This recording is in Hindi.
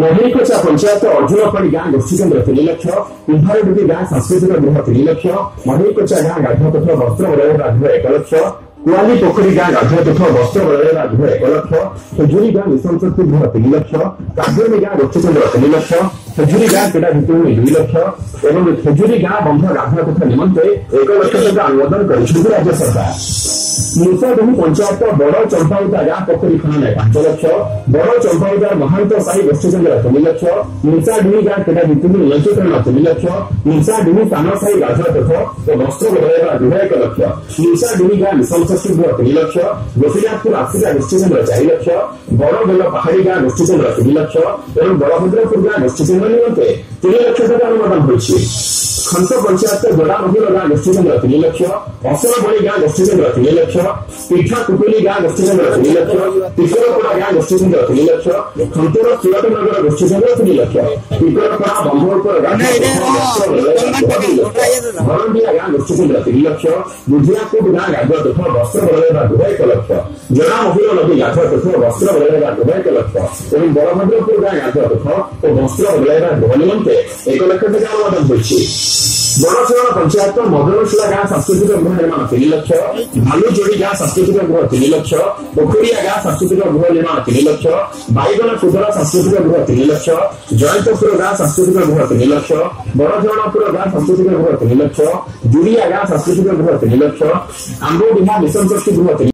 मोहनीकोचा पंचायत अर्जुनपाड़ी गाँ गोष्ठी केन्द्र 3 लाख, कुंभारडुबी गाँ सांस्कृतिक गृह 3 लाख, मोहनीकोचा गाँ गाधुआ तथा वस्त्र बदलाଇବା गृह 1 लाख, कुआली पोखरी गाँ गाधुआ तथा वस्त्र बदलाଇବା गृह 1 लाख, खेजुरी गाँ मिशन शक्ति गृह 3 लाख, काजोली गाँ गोष्ठी केन्द्र 3 लाख, खेजुरी गाँ क्रीड़ा भित्तिभूमि 2 लाख और खेजुरी गाँ बंध गाधुआ तथा निमंते 1 लाख टंका अनुमोदन कर राज्य सरकार। मूसाडुही पंचायत बड़ चंपाउदा गाँ पोखरी खनन 5 लाख, बड़ चंपाउदा महांत साई गोष्ठी केन्द्र 3 लाख, मूसाडुही गाँ क्रीड़ा भित्तिभूमि लंचकरण 3 लाख, मूसाडुही तान साई गाधुआ तथा वस्त्र बदलाଇବା गृह 1 लाख, मूसाडुही गाँ मिशन शक्ति गृह 3 लाख, गोपीनाथपुर आसिका गोष्ठी केन्द्र 4 लाख, बड़ बेल पहाड़ी गाँ गोष्ठी केन्द्र 3 लाख और बड़भद्रपुर गाँ गोष्ठी केन्द्र निमंते 3 लाख टंका अनुमोदन होइछि। खंत पंचायत जोड़ा महिला गाँ गोष्ठी केन्द्र 3 लाख, असलबड़ी गाँ गोष्ठी केन्द्र 3 लाख, पीठा कुटुली गाँ गोष्ठी केन्द्र 3 लाख, टिकरपड़ा गाँ गोष्ठी केन्द्र 3 लाख, खंतर तिलकनगर गोष्ठी केन्द्र 3 लाख, टिकरपड़ा बंधुपुर गाँ भरंडिया गाँ गोष्ठी केन्द्र 3 लाख, बुझियापुर गाँ गाधुआ तथा वस्त्र बदलाଇବା गृह 1 लाख, जोड़ा महिला नदी गाधुआ तथा वस्त्र बदलाଇବା गृह 1 लाख और बड़भद्रपुर गाँ गाधुआ तथा वस्त्र बदलाଇବା गृह निमंते 1 लाख टंका अनुमोदन होइछि। बड़चरण पंचायत मधुरशिला गाँ सांस्कृतिक गृह निर्माण 3 लाख, भालुजोड़ी गाँ सांस्कृतिक गृह 3 लाख, पोखरिया गाँ सांस्कृतिक गृह निर्माण 3 लाख, बाईगण कुदरा सांस्कृतिक गृह 3 लाख, जयंतपुर गाँ सांस्कृतिक गृह 3 लाख, बड़जरणपुर गाँ सांस्कृतिक गृह 3 लाख, जुड़िया गाँ सांस्कृतिक गृह 3 लाख, आंबोडिहा मिशन शक्ति गृह 3